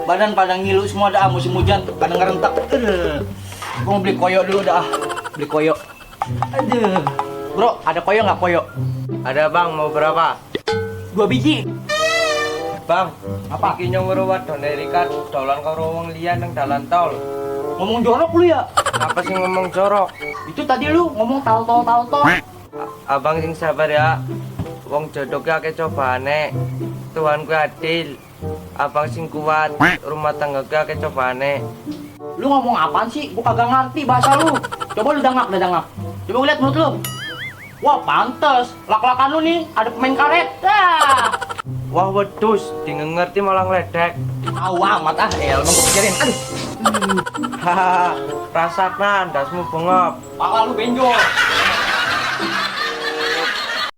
badan pada ngilu semua dah musim hujan pada ngerentak. Gua mau beli koyo dulu dah. Beli koyo. Aduh. Bro, ada koyo nggak koyo? Ada bang, mau berapa? 2 biji. Bang, Apa? iki nyong weruh wadon Erika dolan karo wong liya nang dalan tol. Ngomong jorok lu ya? Apa sih ngomong jorok? Itu tadi lu ngomong tol. Abang sing sabar ya. Wong jodoh ki akeh cobane. Tuhan ku adil. Abang sing kuat, rumah tangga ki akeh cobane. Lu ngomong apaan sih? Gua kagak ngerti bahasa lu. Coba lu dangak. Coba lihat mulut lu. Wah, pantes. Lak-lakan lu nih ada pemain karet. Wah wedus, di ngerti malah ngeledek. Tahu amat ah, emang gua pikirin. Aduh, Hahaha, rasakna ndasmu bengok. pala lu benjol.